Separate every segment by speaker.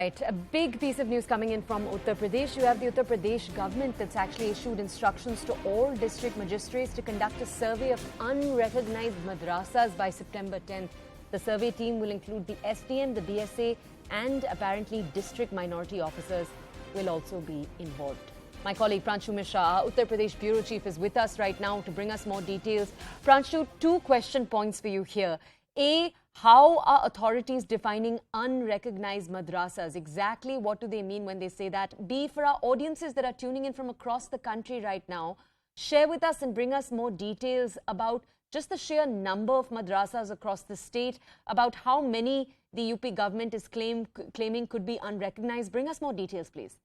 Speaker 1: Right, a big piece of news coming in from Uttar Pradesh. You have the Uttar Pradesh government that's actually issued instructions to all district magistrates to conduct a survey of unrecognized madrasas by September 10th. The survey team will include the SDM, the BSA, and apparently district minority officers will also be involved. My colleague Pranshu Mishra, our Uttar Pradesh bureau chief, is with us right now to bring us more details. Pranshu, 2 question points for you here. A, how are authorities defining unrecognized madrasas? Exactly what do they mean when they say that? B, for our audiences that are tuning in from across the country right now, share with us and bring us more details about just the sheer number of madrasas across the state, about how many the UP government is claiming could be unrecognized. Bring us more details, please.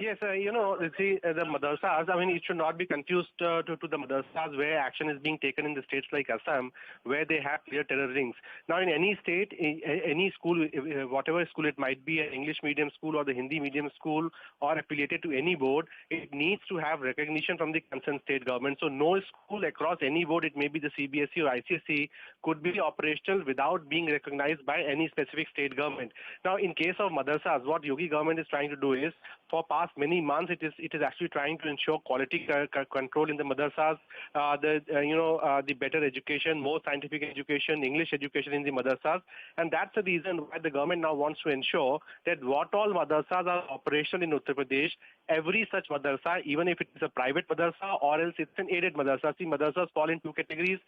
Speaker 2: Yes, the madrasahs, it should not be confused to the madrasahs where action is being taken in the states like Assam, where they have clear terror rings. Now, in any state, any school, whatever school it might be, an English medium school or the Hindi medium school or affiliated to any board, it needs to have recognition from the concerned state government. So no school across any board, it may be the CBSE or ICSE, could be operational without being recognized by any specific state government. Now, in case of madrasahs, what Yogi government is trying to do is, for past many months, it is actually trying to ensure quality control in the madrasas, the better education, more scientific education, English education in the madrasas, and that's the reason why the government now wants to ensure that what all madrasas are operational in Uttar Pradesh, every such madrasa, even if it is a private madrasa or else it's an aided madrasa. See, madrasas fall in 2 categories.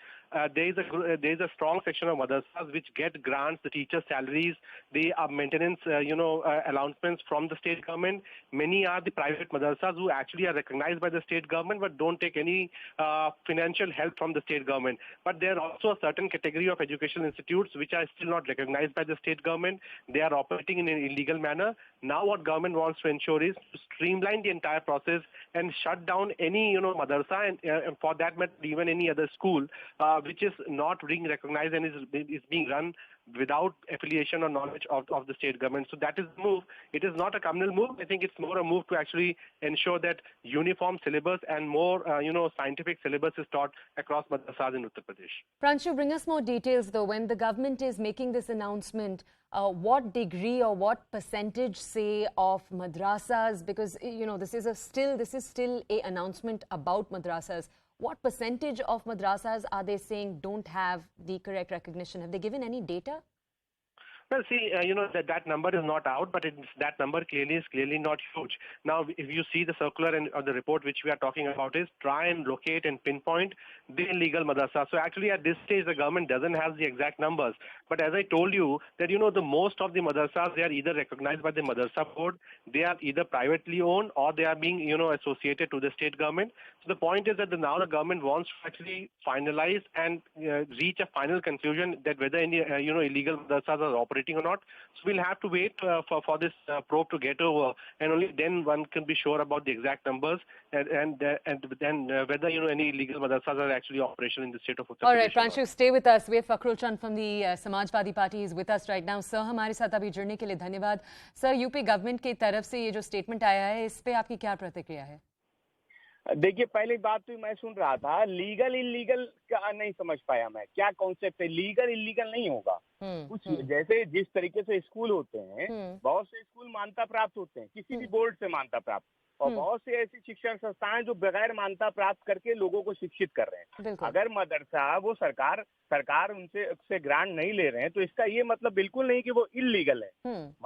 Speaker 2: There is a strong section of madrasas which get grants, the teachers' salaries, the maintenance, allowances from the state government. Many are the private madrasas who actually are recognized by the state government but don't take any financial help from the state government. But there are also a certain category of educational institutes which are still not recognized by the state government. They are operating in an illegal manner. Now what government wants to ensure is to streamline the entire process and shut down any madrasa and for that matter even any other school which is not being recognized and is being run without affiliation or knowledge of the state government. So that is the move. It is not a communal move. I think it's more a move to actually ensure that uniform syllabus and more, scientific syllabus is taught across madrasas in Uttar Pradesh.
Speaker 1: Pranshu, bring us more details though. When the government is making this announcement, what degree or what percentage, say, of madrasas, because, this is still an announcement about madrasas. What percentage of madrasas are they saying don't have the correct recognition? Have they given any data?
Speaker 2: Well, see, that number is not out, but that number is clearly not huge. Now, if you see the circular and the report which we are talking about is try and locate and pinpoint the illegal madrasa. So actually at this stage, the government doesn't have the exact numbers. But as I told you, that, the most of the madrasas, they are either recognized by the madrasa board, they are either privately owned or they are being, associated to the state government. So the point is that now the government wants to actually finalize and reach a final conclusion that whether any, illegal madrasas are operating or not. So we'll have to wait for this probe to get over, and only then one can be sure about the exact numbers and then whether any illegal madrasas are actually operational in the state of Uttar Pradesh.
Speaker 1: All right, Pranshu, stay with us. We have Fakhrul Chand from the Samajwadi Party is with us right now. Sir, हमारे साथ अभी जुड़ने के लिए धन्यवाद. Sir, UP government की तरफ से ये जो स्टेटमेंट आया है, इस पे आपकी क्या प्रतिक्रिया है?
Speaker 3: देखिए, पहली बात तो मैं सुन रहा था, लीगल इलीगल का नहीं समझ पाया मैं, क्या कॉन्सेप्ट है? लीगल इलीगल नहीं होगा कुछ। जैसे जिस तरीके से स्कूल होते हैं, बहुत से स्कूल मान्यता प्राप्त होते हैं, किसी भी बोर्ड से मान्यता प्राप्त, और बहुत से ऐसी शिक्षण संस्थाएं जो बगैर मान्यता प्राप्त करके लोगों को शिक्षित कर रहे हैं। अगर मदरसा वो सरकार उनसे ग्रांट नहीं ले रहे हैं तो इसका ये मतलब बिल्कुल नहीं कि वो इलीगल है।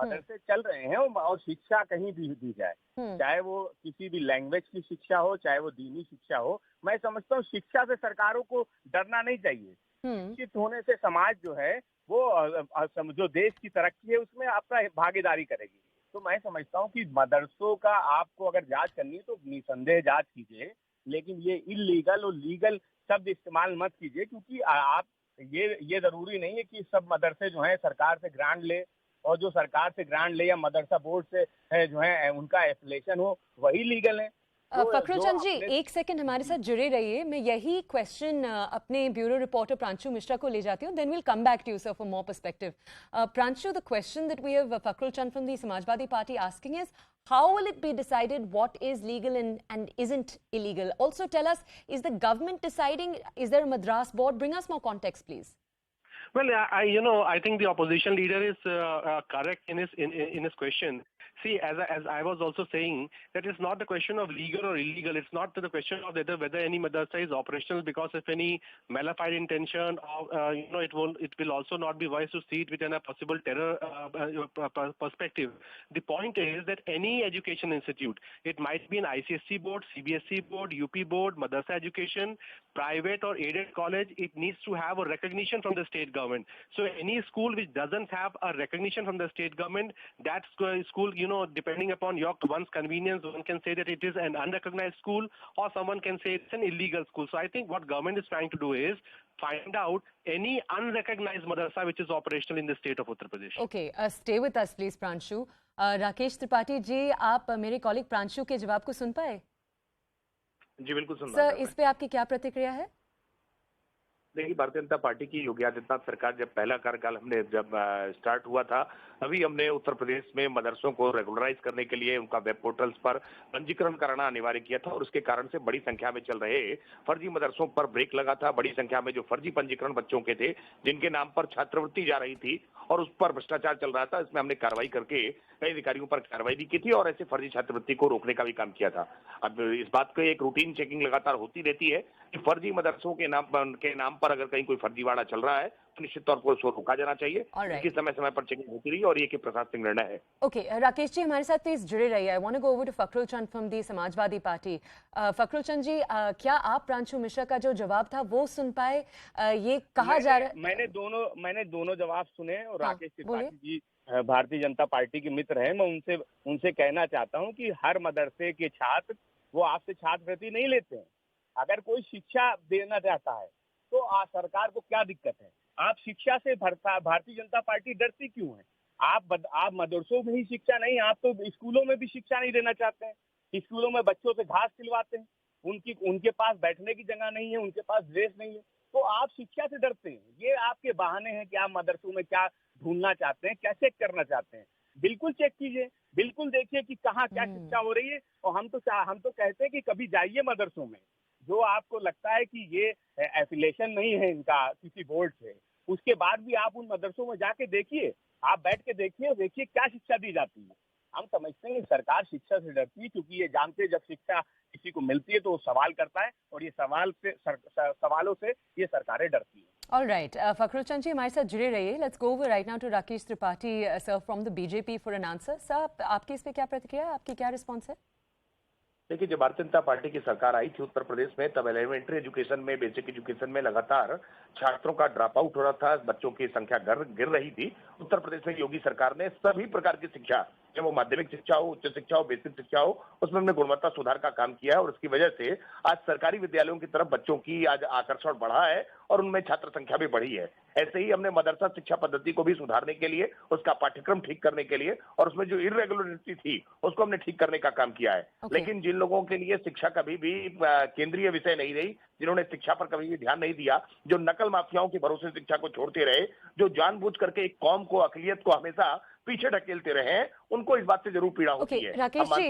Speaker 3: मदरसे चल रहे हैं और शिक्षा कहीं भी दी जाए, चाहे वो किसी भी लैंग्वेज की शिक्षा हो, चाहे वो दीनी शिक्षा हो। मैं समझता हूँ शिक्षा से सरकारों को डरना नहीं चाहिए। शिक्षित होने से समाज जो है वो जो देश की तरक्की है उसमें आपका भागीदारी करेगी। तो मैं समझता हूँ कि मदरसों का आपको अगर जांच करनी है तो निसंदेह जांच कीजिए, लेकिन ये इलीगल और लीगल शब्द इस्तेमाल मत कीजिए, क्योंकि आप ये जरूरी नहीं है कि सब मदरसे जो हैं सरकार से ग्रांट ले, और जो सरकार से ग्रांट ले या मदरसा बोर्ड से जो है उनका एफिलिएशन हो वही लीगल है।
Speaker 1: फखरुल चंद जी, एक सेकंड हमारे साथ जुड़े रहिए. मैं यही क्वेश्चन अपने ब्यूरो रिपोर्टर प्रांशु मिश्रा को ले जाती हूँ. Then will come back to you sir for more perspective. Pranshu, the question that we have Fakhrul Chand from the Samajwadi Party asking is, how will it be decided what is legal and isn't illegal? Also tell us, is the government deciding? Is there a Madras board? Bring us more context, please.
Speaker 2: Well, I think the opposition leader is correct in his question. See, as I was also saying, that it's not the question of legal or illegal. It's not the question of whether any madrasa is operational because of any malafide intention, or it will also not be wise to see it within a possible terror perspective. The point is that any education institute, it might be an ICSE board, CBSE board, UP board, madrasa education, private or aided college, it needs to have a recognition from the state government. So any school which doesn't have a recognition from the state government, that school, depending upon one's convenience, one can say that it is an unrecognized school, or someone can say it's an illegal school. So I think what government is trying to do is find out any unrecognized madrasa which is operational in the state of Uttar Pradesh.
Speaker 1: Okay, stay with us please, Pranshu. Rakesh Tripathi ji, आप मेरे कॉलिग प्रांशु के जवाब को सुन पाए?
Speaker 4: जी बिल्कुल सुन
Speaker 1: sir, इस पे आपकी क्या प्रतिक्रिया है?
Speaker 4: देखिए, भारतीय जनता पार्टी की योगी आदित्यनाथ सरकार जब पहला कार्यकाल हमने जब स्टार्ट हुआ था, अभी हमने उत्तर प्रदेश में मदरसों को रेगुलराइज करने के लिए उनका वेब पोर्टल्स पर पंजीकरण कराना अनिवार्य किया था, और उसके कारण से बड़ी संख्या में चल रहे फर्जी मदरसों पर ब्रेक लगा था। बड़ी संख्या में जो फर्जी पंजीकरण बच्चों के थे, जिनके नाम पर छात्रवृत्ति जा रही थी और उस पर भ्रष्टाचार चल रहा था, इसमें हमने कार्रवाई करके कई अधिकारियों पर कार्रवाई भी की थी और ऐसे फर्जी छात्रवृत्ति को रोकने का भी काम किया था। अब इस बात की एक रूटीन चेकिंग लगातार होती रहती है कि फर्जी मदरसों के नाम पर अगर कहीं कोई फर्जीवाड़ा चल रहा है तो निश्चित तौर पर उसको रोका जाना चाहिए। इसकी समय समय पर चेकिंग होती रही और ये कि प्रशासनिक निर्णय है।
Speaker 1: ओके, राकेश जी हमारे साथ प्लीज जुड़े रहिए। I want to go over to Fakhrul Chand from the Samajwadi Party. Fakhrul Chand ji, क्या आप प्रांशु मिश्रा का जो जवाब था वो सुन पाए? ये कहा जा रहा है,
Speaker 3: मैंने दोनों जवाब सुने, और राकेश त्रिपाठी जी भारतीय जनता पार्टी के मित्र हैं। मैं उनसे कहना चाहता हूं कि हर मदरसे के छात्र वो आपसे छात्रवृत्ति नहीं लेते हैं। अगर कोई शिक्षा देना चाहता है तो सरकार को क्या दिक्कत है? आप शिक्षा से भारतीय जनता पार्टी डरती क्यों है? आप मदरसों में ही शिक्षा नहीं, आप तो स्कूलों में भी शिक्षा नहीं देना चाहते हैं। स्कूलों में बच्चों से घास खिलवाते हैं, उनके पास बैठने की जगह नहीं है, उनके पास ड्रेस नहीं है, तो आप शिक्षा से डरते हैं। ये आपके बहाने हैं कि आप मदरसों में क्या ढूंढना चाहते हैं, क्या चेक करना चाहते हैं। बिल्कुल चेक कीजिए, बिल्कुल देखिए कि कहाँ क्या शिक्षा हो रही है। और हम तो कहते हैं कि कभी जाइए मदरसों में, जो आपको लगता है कि ये एफिलिएशन नहीं है इनका किसी बोर्ड से, उसके बाद भी आप उन मदरसों में जाके देखिए, आप बैठ के देखिए क्या शिक्षा दी जाती है। हम समझते हैं कि सरकार शिक्षा से डरती है, क्योंकि ये जानते हैं जब शिक्षा किसी को मिलती है तो वो सवाल करता है, और ये सवालों से ये सरकारें डरती है।
Speaker 1: All right, फखरुल चंद जी हमारे साथ जुड़े रहिए। Let's go over right now to Rakesh Tripathi sir from the BJP for an answer. Sir, आपकी इस पे क्या प्रतिक्रिया है? आपकी क्या रिस्पॉन्स है?
Speaker 4: देखिए, जब भारतीय जनता पार्टी की सरकार आई थी उत्तर प्रदेश में, तब एलिमेंट्री एजुकेशन में, बेसिक एजुकेशन में लगातार छात्रों का ड्रॉप आउट हो रहा था, बच्चों की संख्या गिर रही थी। उत्तर प्रदेश में योगी सरकार ने सभी प्रकार की शिक्षा, चाहे वो माध्यमिक शिक्षा हो, उच्च शिक्षा हो, बेसिक शिक्षा हो, उसमें हमने गुणवत्ता सुधार का काम किया है, और उसकी वजह से आज सरकारी विद्यालयों की तरफ बच्चों की आज आकर्षण बढ़ा है और उनमें छात्र संख्या भी बढ़ी है। ऐसे ही हमने मदरसा शिक्षा पद्धति को भी सुधारने के लिए, उसका पाठ्यक्रम ठीक करने के लिए, और उसमें जो इर्रेगुलरिटी थी उसको हमने ठीक करने का काम किया है। लेकिन जिन लोगों के लिए शिक्षा कभी भी केंद्रीय विषय नहीं रही, जिन्होंने शिक्षा पर कभी भी ध्यान नहीं दिया, जो नकल माफियाओं के भरोसे शिक्षा को छोड़ते रहे, जो जानबूझ करके एक कौम को, अकलियत को हमेशा पीछे ढकेलते रहे, उनको इस बात से जरूर पीड़ा होती है।
Speaker 1: राकेश जी,